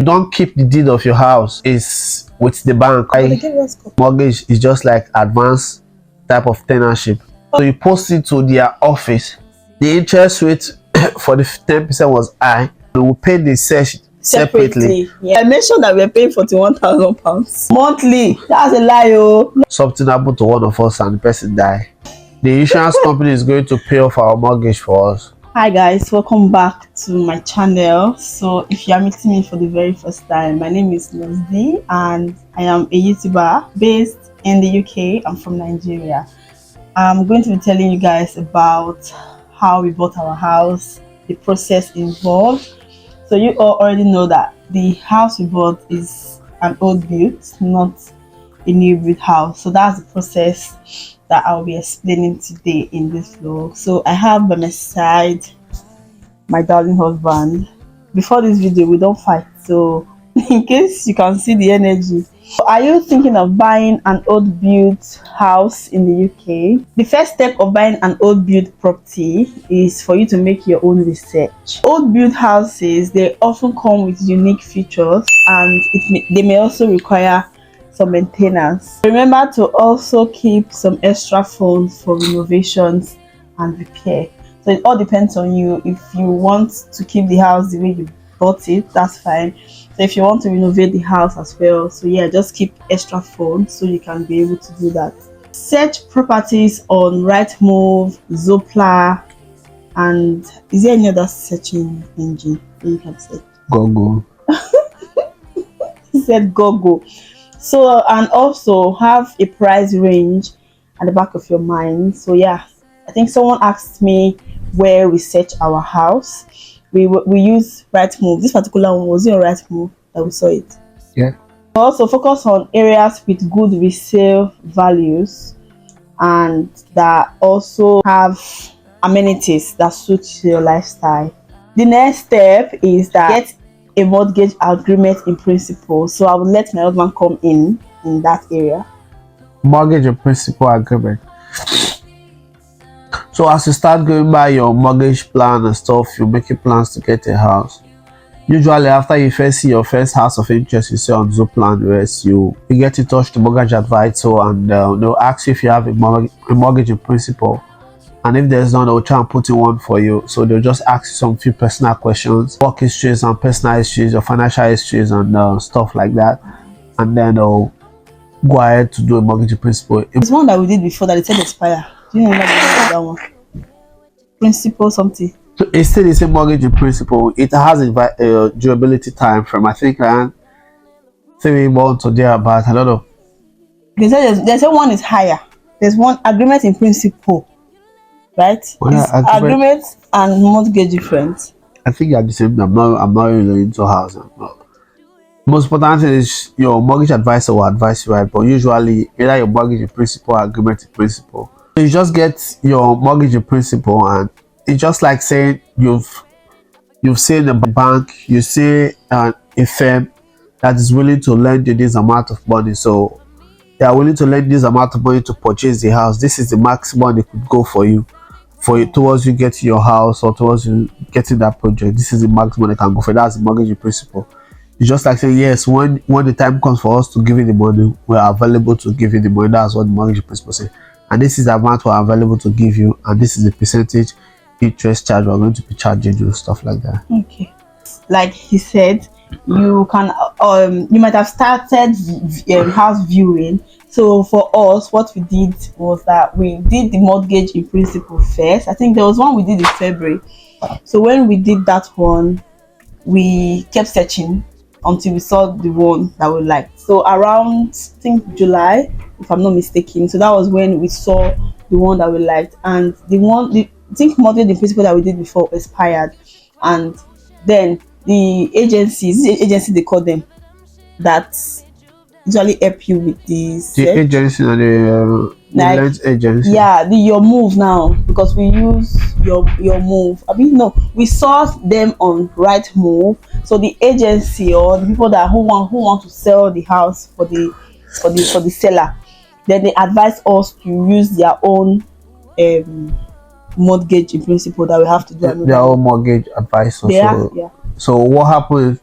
You don't keep the deed of your house. It's with the bank. Mortgage is just like advanced type of tenantship. So you post it to their office. The interest rate for the 10% was high. We will pay the search separately. Yeah. I mentioned that we're paying £41,000 monthly. That's a lie, oh. Something happened to one of us and the person died. The insurance company is going to pay off our mortgage for us. Hi guys, welcome back to my channel. So if you are meeting me for the very first time, my name is Nozdi and I am a YouTuber based in the UK. I'm from Nigeria. I'm going to be telling you guys about how we bought our house, the process involved. So you all already know that the house we bought is an old build, not a new build house. So that's the process that I'll be explaining today in this vlog. So I have by my side my darling husband. Before this video we don't fight, so in case you can see the energy. Are you thinking of buying an old built house in the UK? The first step of buying an old built property is for you to make your own research. Old built houses, they often come with unique features and they may also require some maintenance. Remember to also keep some extra funds for renovations and repair. So it all depends on you. If you want to keep the house the way you bought it, that's fine. So if you want to renovate the house as well, so yeah, just keep extra funds so you can be able to do that. Search properties on Rightmove, Zoopla, and is there any other searching engine that you can search? Google. He said Google. So, and also have a price range at the back of your mind. So yeah, I think someone asked me where we search our house. We use Rightmove. This particular one was on Rightmove that we saw it. Yeah. Also focus on areas with good resale values and that also have amenities that suit your lifestyle. The next step is that get a mortgage agreement in principle. So I will let my husband come in that area. Mortgage in principle agreement. So as you start going by your mortgage plan and stuff, you're making plans to get a house. Usually after you first see your first house of interest, you see on Zoopla and the rest, you get in touch with the mortgage advisor and they'll ask you if you have a mortgage in principle. And if there's none, they'll try and put in one for you. So they'll just ask you some few personal questions, work histories and personal histories, your financial histories and stuff like that. And then they'll go ahead to do a mortgage in principle. It's one that we did before that it said expire. Do you remember that one? Principle something. So it's still the same mortgage in principle. It has a durability time from I think around 3 months or thereabouts. I don't know. There's one is higher. There's one agreement in principle, right? Agreement and mortgage different. I think they're the same. I'm not really into housing. Most important thing is your mortgage advisor will advise you, right? But usually either your mortgage in principle or agreement in principle. So you just get your mortgage in principle and it's just like saying you've seen a bank, you see a firm that is willing to lend you this amount of money. So they are willing to lend this amount of money to purchase the house. This is the maximum they could go for you towards you getting your house or towards you getting that project. This is the maximum they can go for. That's the mortgage in principle. It's just like saying yes, when the time comes for us to give you the money, we are available to give you the money. That's what the mortgage in principle says. And this is the amount we are available to give you, and this is the percentage interest charge we're going to be charging you, stuff like that. Okay. Like he said, you can you might have started house viewing. So for us, what we did was that we did the mortgage in principle first. I think there was one we did in February. So when we did that one, we kept searching until we saw the one that we liked. So around I think July, if I'm not mistaken. So that was when we saw the one that we liked, and I think mortgage in principle that we did before expired, and then the agency they call them that usually help you with this. The agency and the rent agency. Yeah, your move now, because we use your move. I mean, no, we saw them on Rightmove. So the agency or the people who want to sell the house for the seller, then they advise us to use their own mortgage in principle that we have to do. Their own mortgage advisor. Yeah. So what happened?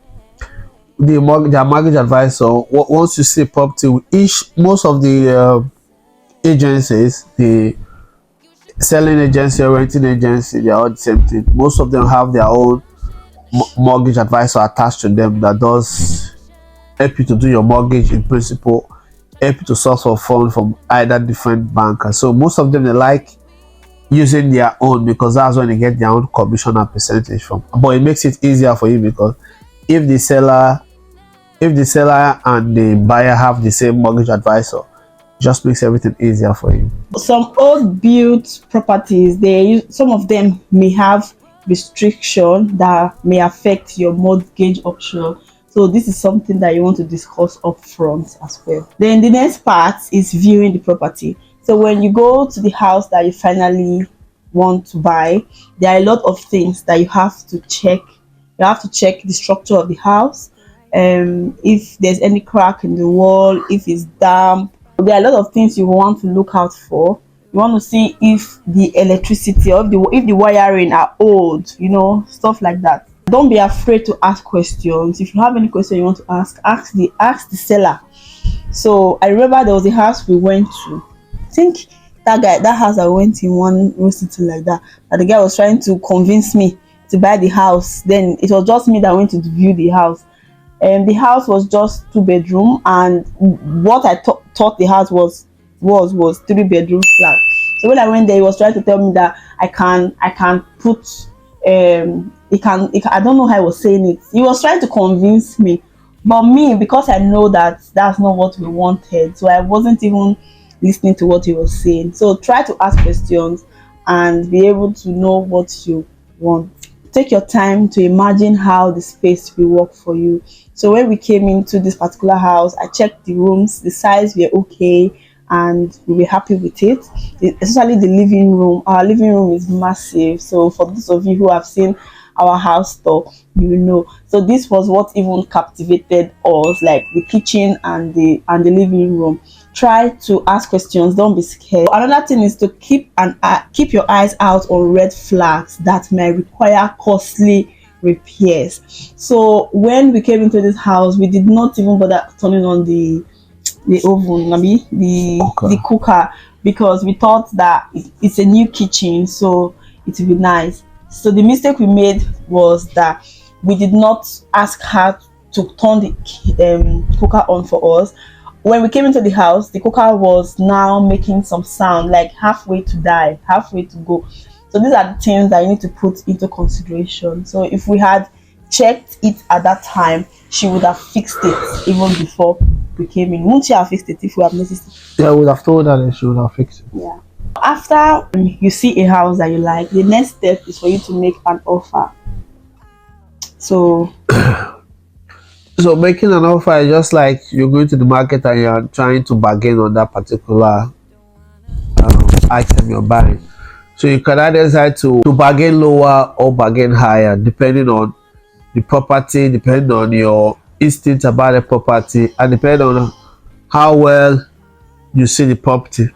their mortgage advisor, once you see property, most of the agencies, the selling agency or renting agency, they are all the same thing. Most of them have their own mortgage advisor attached to them that does help you to do your mortgage in principle, help you to source for funds from either different bankers. So most of them, they like using their own because that's when they get their own commission and percentage from. But it makes it easier for you because if the seller and the buyer have the same mortgage advisor, it just makes everything easier for you. Some old built properties, some of them may have restriction that may affect your mortgage option. So this is something that you want to discuss up front as well. Then the next part is viewing the property. So when you go to the house that you finally want to buy, there are a lot of things that you have to check. You have to check the structure of the house, if there's any crack in the wall, if it's damp. There are a lot of things you want to look out for. You want to see if the electricity or if the wiring are old, stuff like that. Don't be afraid to ask questions. If you have any question you want to ask the seller. So I remember there was a house we went to. I think that house I went in one city like that, and the guy was trying to convince me to buy the house. Then it was just me that went to view the house. The house was just 2-bedroom, and what I thought the house was 3-bedroom flat. So when I went there, he was trying to tell me that I can put I don't know how I was saying it. He was trying to convince me, but me, because I know that that's not what we wanted, so I wasn't even listening to what he was saying. So try to ask questions and be able to know what you want. Take your time to imagine how the space will work for you. So when we came into this particular house, I checked the rooms, the size were okay, and we were happy with it. Especially the living room. Our living room is massive. So for those of you who have seen our house tour, you will know. So this was what even captivated us, like the kitchen and the living room. Try to ask questions, don't be scared. Another thing is to keep your eyes out on red flags that may require costly repairs. So when we came into this house, we did not even bother turning on the oven, the cooker, because we thought that it's a new kitchen, so it would be nice. So the mistake we made was that we did not ask her to turn the cooker on for us. When we came into the house, the cooker was now making some sound, like halfway to die, halfway to go. So these are the things that you need to put into consideration. So if we had checked it at that time, she would have fixed it even before we came in. Wouldn't she have fixed it if we have noticed it? Yeah, I would have told her that she would have fixed it. Yeah. After you see a house that you like, the next step is for you to make an offer. So making an offer is just like you're going to the market and you're trying to bargain on that particular item you're buying. So you can either decide to bargain lower or bargain higher, depending on the property, depending on your instinct about the property, and depending on how well you see the property.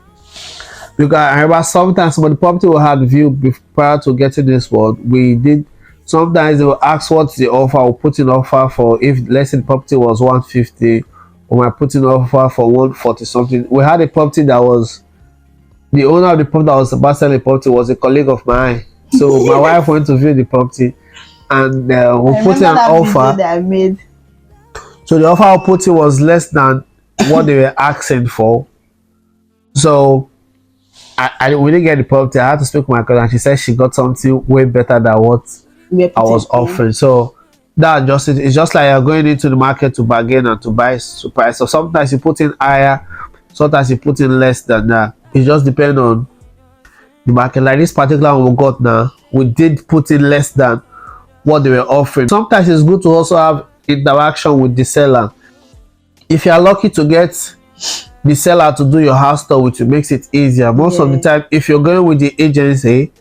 Because I remember sometimes when the property we had viewed prior to getting this one, we did. Sometimes they will ask what's the offer. We'll put in offer for, if let's say the property was 150, or we're putting offer for 140 something. We had a property that was, the owner of the property that was about selling the property was a colleague of mine. So my wife went to view the property, and we put in an offer that I made. So the offer I put in was less than what they were asking for. So we didn't get the property. I had to speak with my cousin, and she said she got something way better than what I was offering. So that just it. It's just like you're going into the market to bargain and to buy surprise. So sometimes you put in higher, sometimes you put in less than that. It just depends on the market. Like this particular one we got now, we did put in less than what they were offering. Sometimes it's good to also have interaction with the seller. If you are lucky to get the seller to do your house tour, which makes it easier. Most of the time, if you're going with the agency,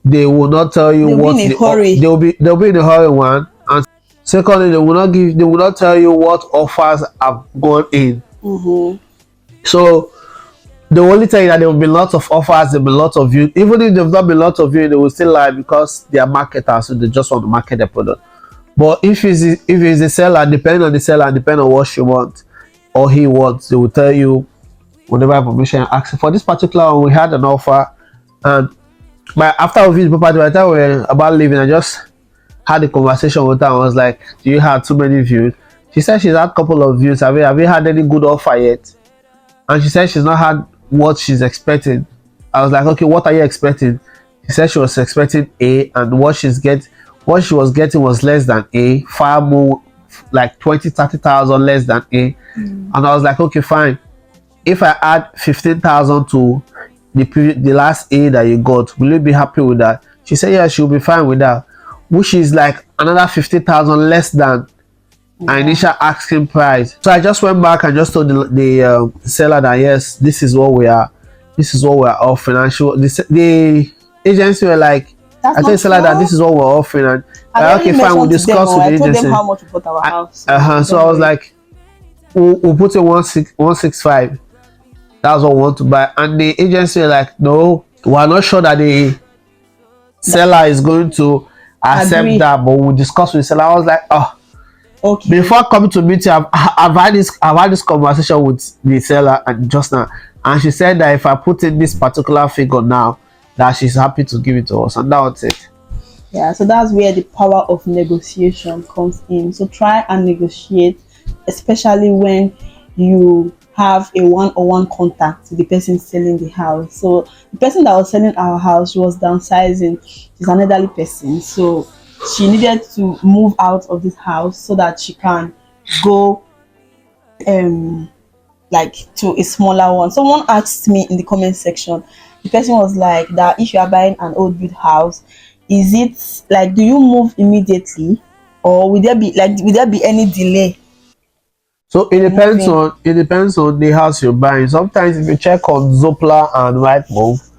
they will not tell you what they'll be in a hurry. One, and secondly, they will not tell you what offers have gone in. So they will only tell you that there will be lots of offers, there will be lots of views. Even if there's not been lots of views, they will still lie because they are marketers, so they just want to market their product. But if it's the seller, depending on the seller and depending on what she wants or he wants, they will tell you whatever information you're asking. For this particular one, we had an offer, and after we viewed the property, by the time we were about leaving, I just had a conversation with her. I was like, "Do you have too many views?" She said she's had a couple of views. Have you had any good offer yet? And she said she's not had what she's expecting. I was like, "Okay, what are you expecting?" She said she was expecting A, and what she was getting was less than A, far more, like 20,000-30,000 less than A. And I was like, okay, fine. If I add 15,000 to the last A that you got, will you be happy with that? She said, yeah, she'll be fine with that, which is like another 50,000 less than our initial asking price. So I just went back and just told the seller that yes, this is what we are offering. And the agency were like, I told the seller that this is what we're offering, and okay, fine, we'll discuss with the agency. I told them how much we bought our house. So I was like, we'll put it 165. That's what we want to buy. And the agency were like, no, we're not sure that the seller is going to accept that, but we'll discuss with the seller. I was like, oh, okay. Before coming to meet you, I've had this conversation with the seller and just now, and she said that if I put in this particular figure now, that she's happy to give it to us, and that was it. Yeah, so that's where the power of negotiation comes in. So try and negotiate, especially when you have a one-on-one contact with the person selling the house. So the person that was selling our house, she was downsizing. She's an elderly person, so she needed to move out of this house so that she can go like to a smaller one. Someone asked me in the comment section, the person was like that if you are buying an old built house, is it like, do you move immediately, or will there be any delay? So it depends on the house you're buying. Sometimes if you check on Zoopla and Rightmove,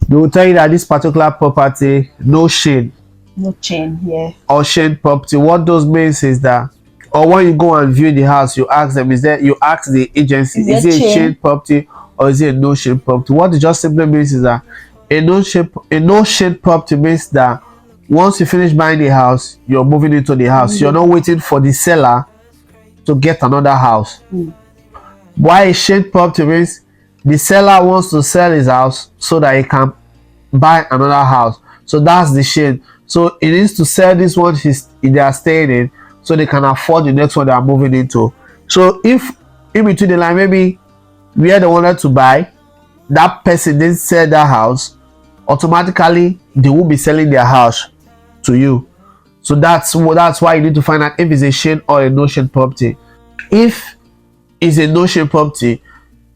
they will tell you that this particular property, no chain, yeah, or chain property. What those means is that, or when you go and view the house, you ask them, you ask the agency, is it a chain property or is it a no chain property? What it just simply means is that a no chain property means that once you finish buying the house, you're moving into the house. You're not waiting for the seller to get another house. Why a chain property means the seller wants to sell his house so that he can buy another house. So that's the chain. So he needs to sell this one they are staying in so they can afford the next one they are moving into. So if in between the line, maybe where they wanted to buy, that person didn't sell that house, automatically they will be selling their house to you. So that's why you need to find out if it's a chain or a no chain property. If it's a no chain property,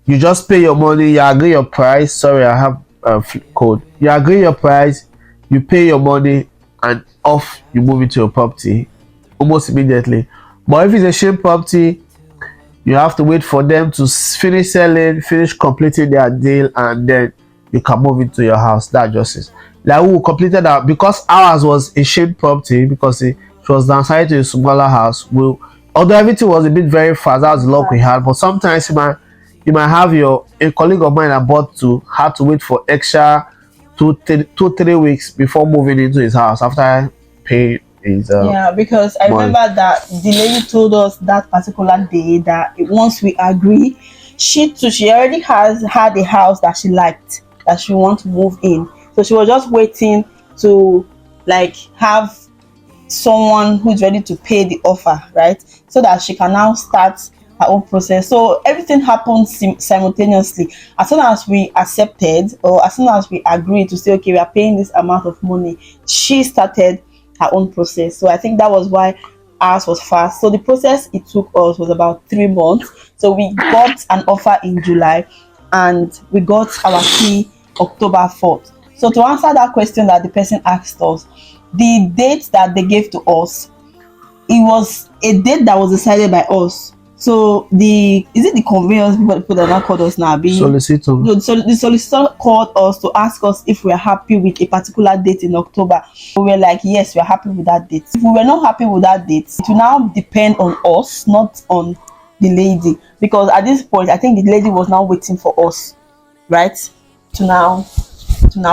you just pay your money, you agree your price. Sorry, I have a code. You agree your price, you pay your money, and off you move into your property almost immediately. But if it's a chain property, you have to wait for them to finish selling, finish completing their deal, and then you can move into your house. That just is. Like we completed that because ours was a chain property because it was downsized to a smaller house. Although everything was a bit very fast, that was the luck we had. But sometimes you might have a colleague of mine that bought had to wait for extra 2-3 weeks before moving into his house after paying his. Yeah, because I remember that the lady told us that particular day that once we agree, she already had a house that she liked, that she want to move in. So she was just waiting to like have someone who's ready to pay the offer, right? So that she can now start her own process. So everything happened simultaneously. As soon as we accepted, or as soon as we agreed to say, okay, we are paying this amount of money, she started her own process. So I think that was why ours was fast. So the process it took us was about 3 months. So we got an offer in July and we got our key October 4th. So to answer that question that the person asked us, the date that they gave to us, it was a date that was decided by us. So the conveyance people that now called us now? Solicitor. So the solicitor called us to ask us if we are happy with a particular date in October. We were like, yes, we are happy with that date. If we were not happy with that date, it will now depend on us, not on the lady. Because at this point, I think the lady was now waiting for us, right? To now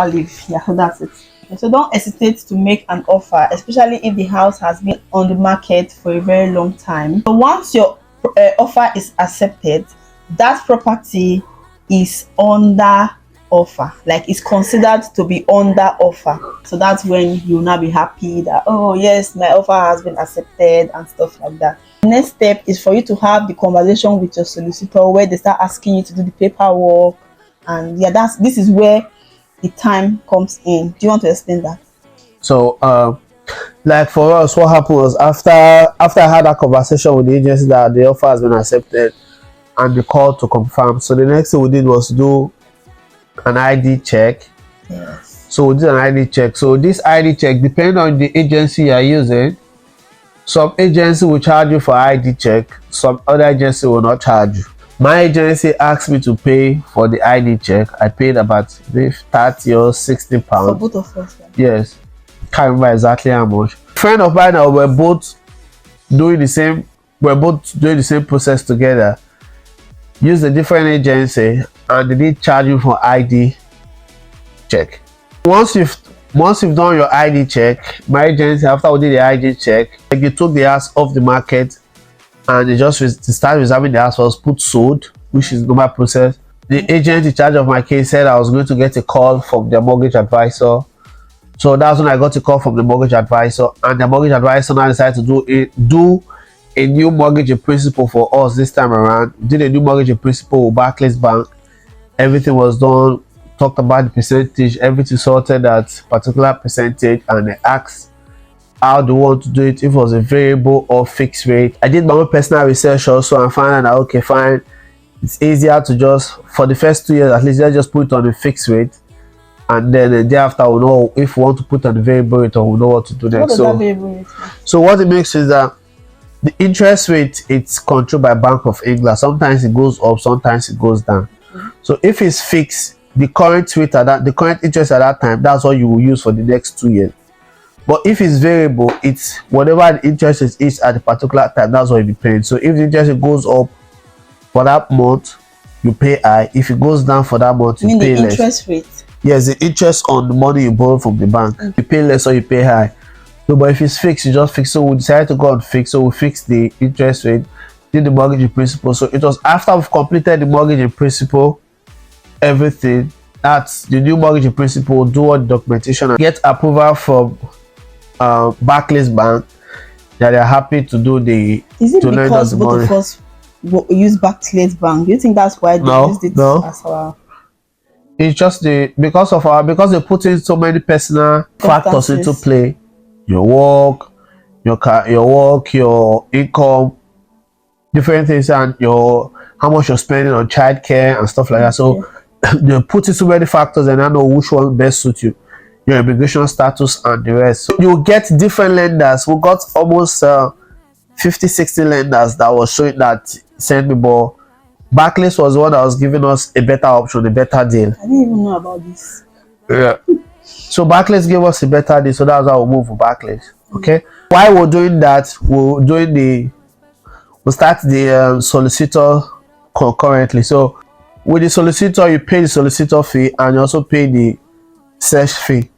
leave. Yeah, so that's it. So don't hesitate to make an offer, especially if the house has been on the market for a very long time. So once your offer is accepted, that property is under offer, like it's considered to be under offer. So that's when you'll now be happy that, oh yes, my offer has been accepted and stuff like that. The next step is for you to have the conversation with your solicitor where they start asking you to do the paperwork, and yeah, this is where the time comes in. Do you want to explain that? So like for us, what happened was after I had that conversation with the agency that the offer has been accepted and the call to confirm, so the next thing we did was to do an ID check. Yes. So we did an ID check. So this ID check, depending on the agency you are using, some agency will charge you for ID check, some other agency will not charge you. My agency asked me to pay for the ID check. I paid about 30 or 60 pounds. For both of us. Yeah. Yes. Can't remember exactly how much. Friend of mine and we're both doing the same process together. Use a different agency and they did charge you for ID check. Once you've done your ID check, my agency, after we did the ID check, like, you took the house off the market and they started reserving the house was put sold, which is normal process. The agent in charge of my case said I was going to get a call from the mortgage advisor. So that's when I got a call from the mortgage advisor, and the mortgage advisor now decided to do a new mortgage in principle for us this time around. Did a new mortgage in principle with Barclays Bank. Everything was done, talked about the percentage, everything sorted at particular percentage, and they asked how do you want to do it, if it was a variable or fixed rate. I did my own personal research also and found out, okay, fine, it's easier to just, for the first 2 years at least, let's just put it on a fixed rate, and then the day after we'll know if we want to put on the variable rate or we'll know what to do next. So what it makes is that the interest rate, it's controlled by Bank of England. Sometimes it goes up, sometimes it goes down. So if it's fixed, the current interest at that time, that's what you will use for the next 2 years. But if it's variable, it's whatever the interest is at a particular time, that's what you'll be paying. So if the interest goes up for that month, you pay high. If it goes down for that month, you pay less. Interest rate? Yes, the interest on the money you borrow from the bank. You pay less or you pay high. So, but if it's fixed, you just fix. So we decided to go on fix. So we fixed the interest rate, did the mortgage in principle. So it was after we've completed the mortgage in principle, everything, that's the new mortgage in principle, do all the documentation and get approval from Barclays Bank that they're happy to do the. Is it because both of us use Barclays Bank? Do you think that's why they used it as our? It's just because they put in so many personal factors into play. Your work, your income, different things, and how much you're spending on childcare and stuff like that. So they put in so many factors, and I know which one best suits you, your immigration status and the rest. So you get different lenders. We got almost 50-60 lenders that was showing that sent me, but Barclays was the one that was giving us a better option, a better deal. I didn't even know about this. Yeah. So Barclays gave us a better deal, so that's why we move for Barclays. Okay. While we're doing that, we'll start the solicitor concurrently. So with the solicitor, you pay the solicitor fee and you also pay the search fee.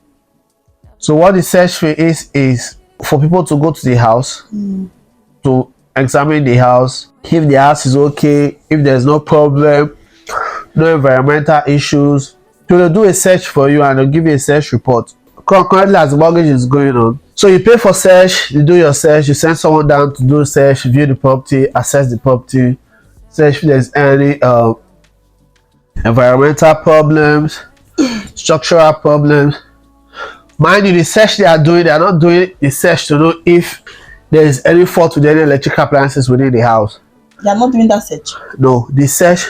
So what the search fee is for people to go to the house to examine the house. If the house is okay, if there's no problem, no environmental issues, so they'll do a search for you and they'll give you a search report concurrently as the mortgage is going on. So you pay for search, you do your search, you send someone down to do search, view the property, assess the property, search if there's any environmental problems, structural problems. Mind you, the search they are not doing the search to know if there is any fault with any electrical appliances within the house. They are not doing that search? No, the search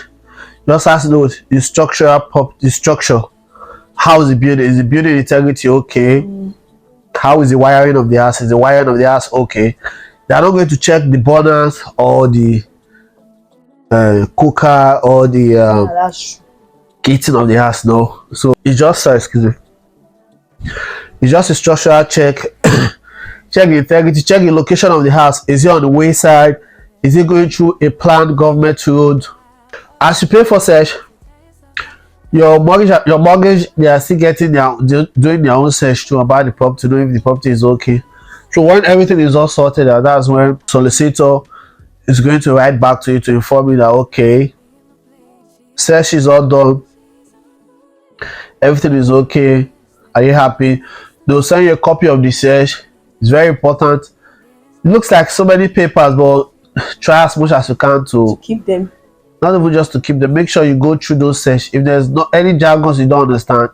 just has to know the structure. How is the building? Is the building integrity okay? How is the wiring of the house? Is the wiring of the house okay? They are not going to check the burners or the cooker or the heating of the house. No. So it's just it's just a structural check. Check the integrity, check the location of the house. Is it on the wayside? Is it going through a planned government road? As you pay for search, Your mortgage, they are still getting doing their own search too about the property, know if the property is okay. So when everything is all sorted out, that's when solicitor is going to write back to you to inform you that okay, search is all done, everything is okay. Are you happy? They'll send you a copy of the search. It's very important. It looks like so many papers, but try as much as you can to Keep them. not even just to keep them. Make sure you go through those search. If there's not any jargons you don't understand,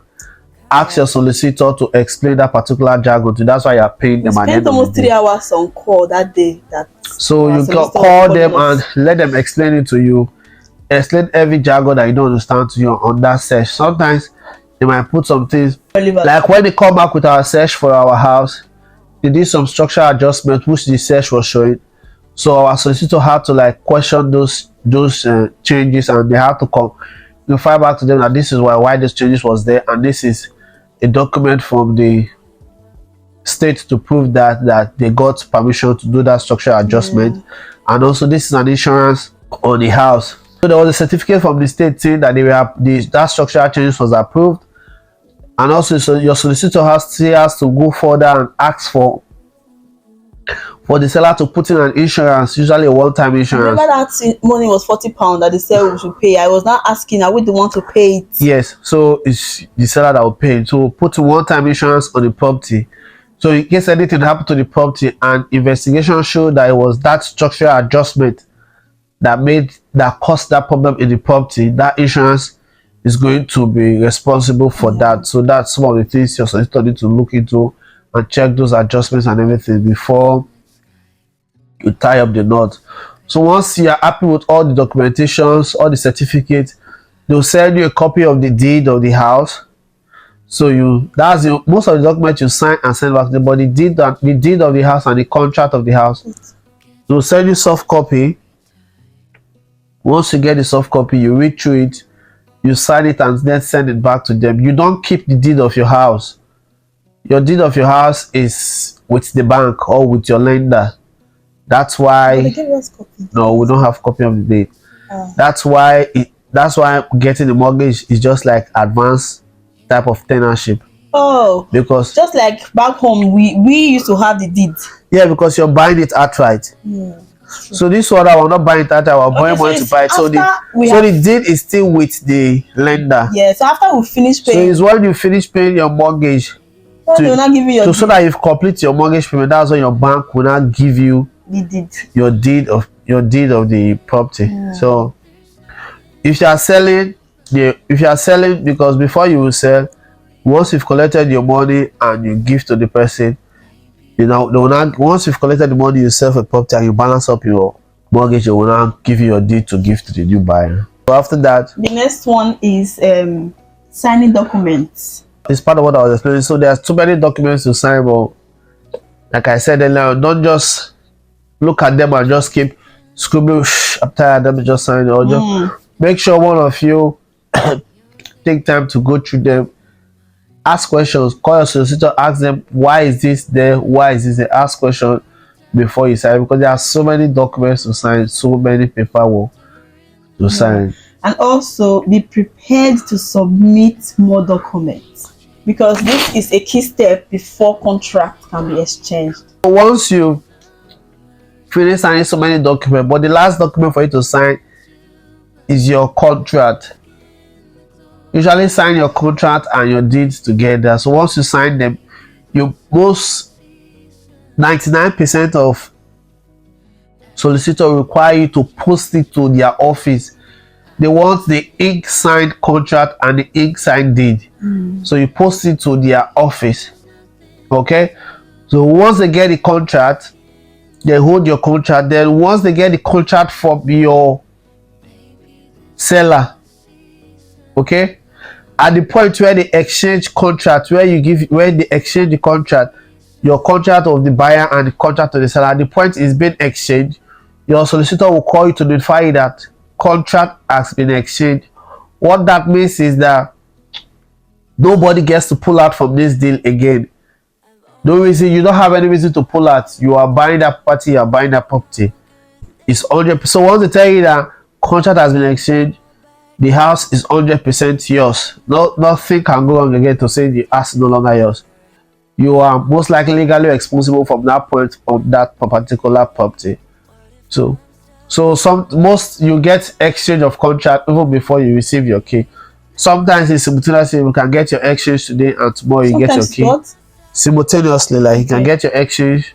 ask your solicitor to explain that particular jargon to you. That's why you're paying We them at the spent end of almost the 3 day. hours on call that day. So our you solicitor call was them calling and us. let them explain it to you. Explain every jargon that you don't understand to you on that search. Sometimes they might put some things Oliver. like when they come back with our search for our house, they did some structural adjustment which the search was showing. So our solicitor had to like question those changes, and they had to come fire back to them that this is why this changes was there, and this is a document from the state to prove that they got permission to do that structural adjustment. And also this is an insurance on the house. So there was a certificate from the state saying that that structural change was approved. And also so your solicitor has to go further and ask for the seller to put in an insurance, usually a one-time insurance. Remember that money was £40 that they said we should pay. I was not asking, are we the one to pay it? Yes, so it's the seller that will pay. So put one-time insurance on the property. So in case anything happened to the property and investigation showed that it was that structural adjustment that caused that problem in the property, that insurance is going to be responsible for that. So that's some of the things your solicitor need to look into and check those adjustments and everything before you tie up the knot. So once you are happy with all the documentations, all the certificates, they'll send you a copy of the deed of the house. So most of the documents you sign and send back to them, but the deed of the house and the contract of the house, they'll send you soft copy. Once you get the soft copy, you read through it, you sign it, and then send it back to them. You don't keep the deed of your house. Your deed of your house is with the bank or with your lender. That's why They gave us copy. no, we don't have copy of the deed. That's why getting the mortgage is just like advanced type of tenantship, Oh, because just like back home, we used to have the deed. yeah, because you're buying it outright. So this one I will not buy it outright, I will borrow Okay, so money to it's buy it. So after the deed is still with the lender. Yeah, so after we finish So paying, it's when you finish paying your mortgage they will not give you your so that you've complete your mortgage payment. That's when your bank will not give you the deed. your deed of the property. So if you are selling because before you will sell, once you've collected your money and you give to the person, they will not, once you've collected the money, you sell for property and you balance up your mortgage, they will not give you your deed to give to the new buyer. So after that, The next one is signing documents. it's part of what I was explaining. So there's too many documents to sign, but like I said earlier, don't just look at them and just keep scribbling. I'm tired, let me just sign it. Or just make sure one of you take time to go through them, ask questions, call your solicitor, ask them why is this there, why is this there. Ask questions before you sign, because there are so many documents to sign, so many paperwork to sign. And also be prepared to submit more documents, because this is a key step before contract can be exchanged. Once you finish signing so many documents, but the last document for you to sign is your contract. Usually sign your contract and your deeds together. So once you sign them, 99% of solicitor require you to post it to their office. They want the ink signed contract and the ink signed deed. So you post it to their office. Okay, so once they get the contract, they hold your contract. Then once they get the contract from your seller, okay, at the point where they exchange contract, where they exchange the contract, your contract of the buyer and the contract of the seller, at the point is being exchanged, your solicitor will call you to notify you that contract has been exchanged. What that means is that nobody gets to pull out from this deal again. No reason, you don't have any reason to pull out. You are buying that property, you are buying that property. It's 100%. So once they tell you that contract has been exchanged, the house is 100% yours. Nothing can go wrong again to say the house is no longer yours. You are most likely legally responsible from that point of that particular property. So some most you get exchange of contract even before you receive your key. Sometimes it's simultaneously you can get your exchange today and tomorrow you get your Sometimes key. what? Simultaneously, like you can Okay. get your exchange,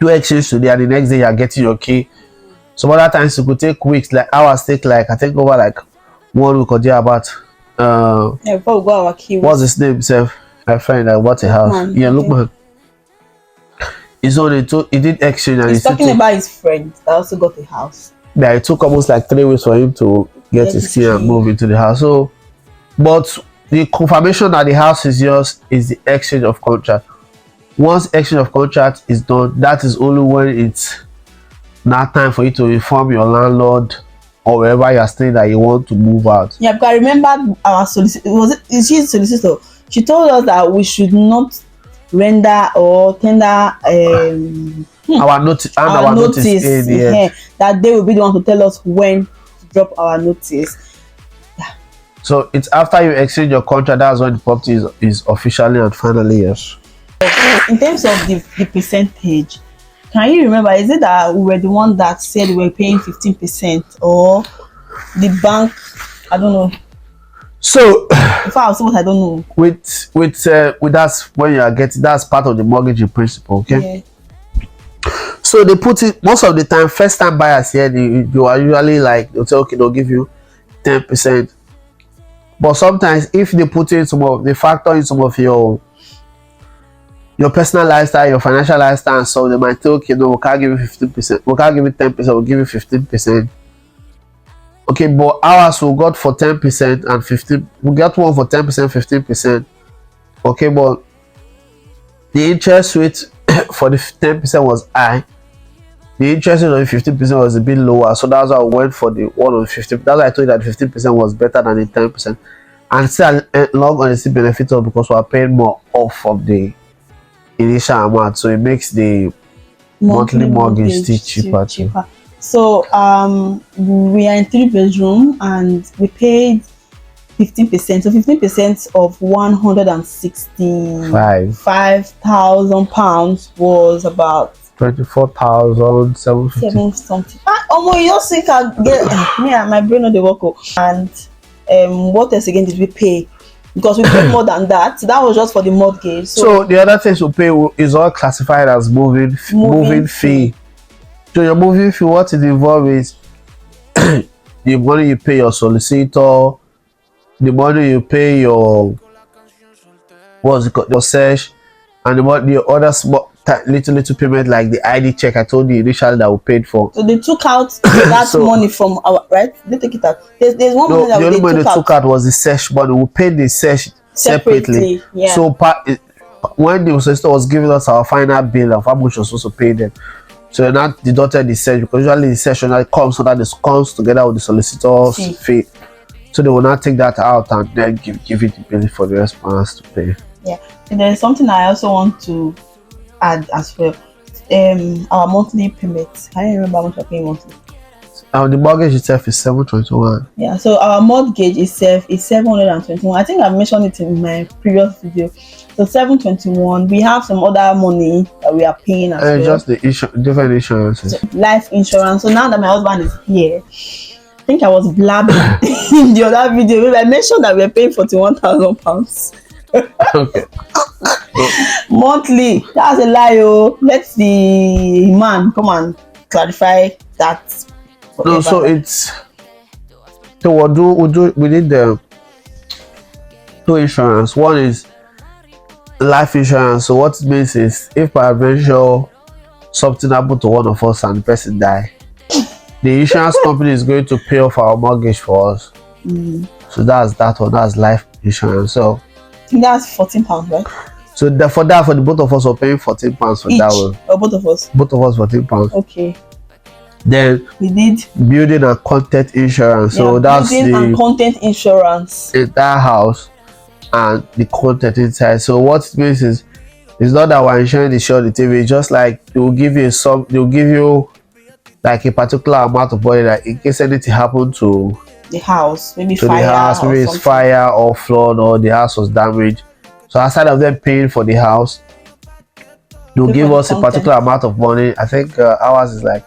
do exchange today and the next day you are getting your key. Some other times it could take weeks, like hours take like I think over like 1 week or there about Yeah, before we go our key. what's his name self? My friend that bought a house. Lookman, Yeah, okay. Lookman. His own he did exchange and He's still talking took, about his friend that also got a house. yeah, it took almost like 3 weeks for him to get his key and move into the house. So but the confirmation that the house is yours is the exchange of contract. Once exchange of contract is done, that is only when it's now time for you to inform your landlord or wherever you are staying that you want to move out. Yeah, because I remember our solicitor, is she solicitor? She told us that we should not render or tender Our notice and our notice in the end. that they will be the one to tell us when to drop our notice. So it's after you exchange your contract, that's when the property is officially and finally yours. In terms of the percentage, can you remember, is it that we were the one that said we were paying 15% or the bank? I don't know. So In fact, I don't know. with that's when you are getting, that's part of the mortgage in principle, okay? Yeah. So they put it most of the time, first time buyers here, they are usually like they'll say, okay, they'll give you 10%. But sometimes if they put in they factor in some of your personal lifestyle, your financial lifestyle, so they might say, okay, no, we can't give you 15%, we can't give you 10%, we'll give you 15%. Okay, but ours we got for 10% and 15, we got one for 10%, 15%. Okay, but the interest rate for the 10% was high. The interest rate on the 15% was a bit lower, so that's why I went for the one on 50. That's why I told you that 15% was better than the 10%. And still long on, it still benefits us because we are paying more off of the initial amount, so it makes the monthly mortgage still cheaper too. So we are in 3 bedroom and we paid 15%. So 15% of £165,000 was about 24,750. something. You just think I get me and my brain on the work. And what else again did we pay? Because we paid more than that. That was just for the mortgage. So the other things we pay is all classified as moving fee. So your moving fee, what it involves is the money you pay your solicitor, the money you pay your your search, and the other small little payment like the ID check I told you initially that we paid for. So they took out that money from our, right? They take it out. There's one money that the only money they took out was the search money. We paid the search separately. Yeah. So when the solicitor was giving us our final bill of how much we're supposed to pay them, so now deducted the search, because usually the search comes so that this comes together with the solicitor's fee. So they will not take that out and then give it the bill for the response to pay. Yeah. And there's something I also want to add as well. Our monthly payments. I don't remember how much we're paying monthly. The mortgage itself is 721. Yeah, so our mortgage itself is 721. I think I mentioned it in my previous video. So 721. We have some other money that we are paying as well. Just the different insurances. So, life insurance. So now that my husband is here, I think I was blabbing in the other video. Maybe I mentioned that we are paying £41,000. Okay. Monthly. That's a lie. Oh, let the man come and clarify that. No, so it's so we did the two insurance. One is life insurance. So what it means is if by adventure something happened to one of us and the person die, the insurance company is going to pay off our mortgage for us. So that's that one. That's life insurance. So I think that's £14, right? So for the both of us are paying £14 for each, that one. or both of us? Both of us £14. Okay. Then we did building and content insurance. Yeah, so that's building the and content insurance. Entire house and the content inside. So what it means is, it's not that we're insuring the show, the TV. It's just like they will give you like a particular amount of money that in case anything happened to the house, maybe the fire, house, maybe it's something. fire or flood or the house was damaged. So aside of them paying for the house, they'll give us a particular amount of money. I think ours is like,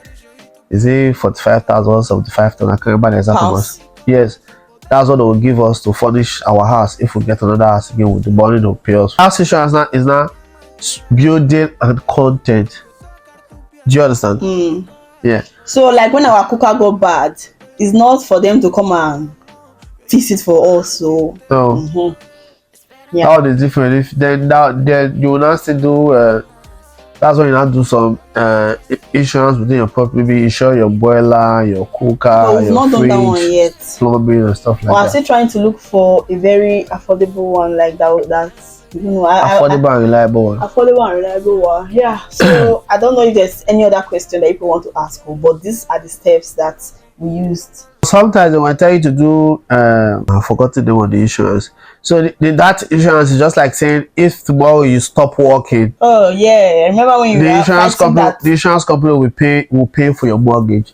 is it 45,000 or 75,000? I can't remember the exact numbers. Yes, that's what they will give us to furnish our house if we get another house again with the money they'll pay us. House insurance now is now building and content. Do you understand? Yeah. So like when our cooker got bad, it's not for them to come and fix it for us. So no. Yeah. That is different. If then you will not still do. That's when you now do some insurance within your property. Maybe insure your boiler, your cooker, but we've your not fridge, done that one yet. Plumbing and stuff like that. I'm still trying to look for a very affordable one like that. That's affordable and reliable one. Affordable and reliable one. Yeah. So I don't know if there's any other question that people want to ask for, but these are the steps that we used. Sometimes they might tell you to do I've forgotten the name of the insurance. So that insurance is just like saying if tomorrow you stop working. Oh yeah, remember when you the insurance company will pay for your mortgage.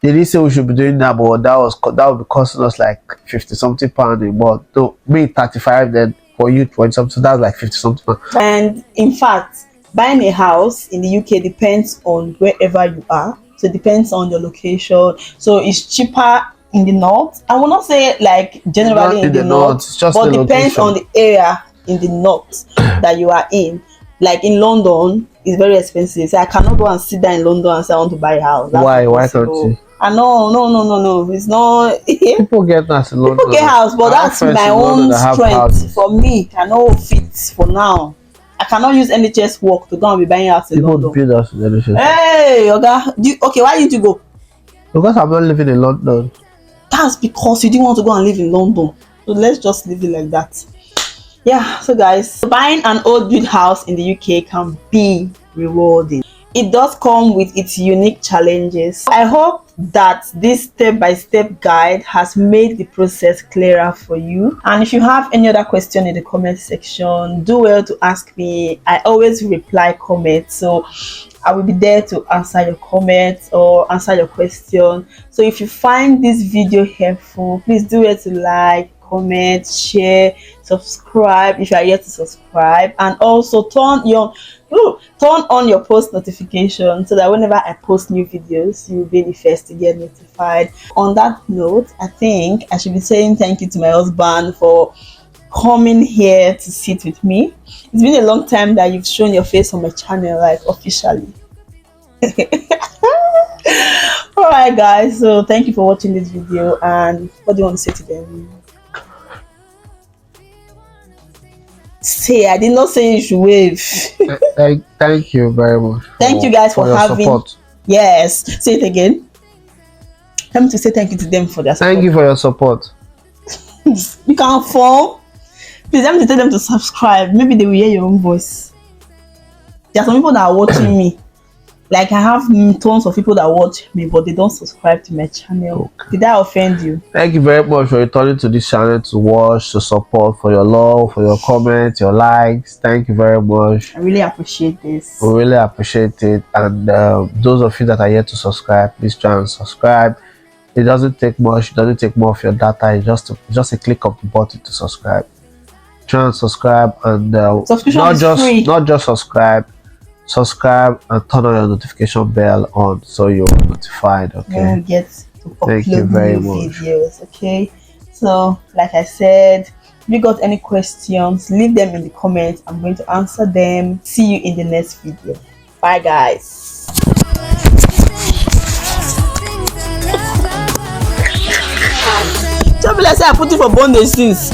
They didn't say we should be doing that, but that would be costing us like 50-something pounds a month. So me 35, then for you 20 something, that's like 50-something pounds. And in fact, buying a house in the UK depends on wherever you are. So it depends on your location. So it's cheaper in the north. I will not say like generally in the north, but depends on the area in the north that you are in. Like in London, it's very expensive. So I cannot go and sit down in London and say I want to buy a house. That's why can't you? No. It's not. People get that in London. People get house, but that's my own strength. For me, I know fit for now. I cannot use NHS work to go and be buying house in London. People build us in NHS. Hey, okay, why didn't you go? Because I'm not living in London. That's because you didn't want to go and live in London. So let's just leave it like that. Yeah, so guys, buying an old built house in the UK can be rewarding. It does come with its unique challenges. I hope that this step-by-step guide has made the process clearer for you. And if you have any other question in the comment section, do well to ask me. I always reply comments, so I will be there to answer your comments or answer your question. So if you find this video helpful, please do well to like, comment, share, subscribe if you are yet to subscribe, and also turn on your post notification so that whenever I post new videos, you will be the first to get notified. On that note, I think I should be saying thank you to my husband for coming here to sit with me. It's been a long time that you've shown your face on my channel, like officially. Alright guys, so thank you for watching this video, and what do you want to say to them? Say, I did not say you should wave. Thank you very much. Thank you guys for having support. Yes, say it again. Tell me to say thank you to them for their support. Thank you for your support. You can't fall. Please let me tell them to subscribe. Maybe they will hear your own voice. There are some people that are watching me. Like I have tons of people that watch me, but they don't subscribe to my channel. Okay. Did I offend you? Thank you very much for returning to this channel to watch, to support, for your love, for your comments, your likes. Thank you very much. I really appreciate this. We really appreciate it. And those of you that are yet to subscribe, please try and subscribe. It doesn't take much. It doesn't take more of your data. It's just a click of the button to subscribe. Try and subscribe, and not just subscribe and turn on your notification bell on so you're notified. Okay, you get to upload new videos. Okay, so like I said, if you got any questions, leave them in the comments. I'm going to answer them. See you in the next video. Bye guys. Just be like say I put it for bondage since.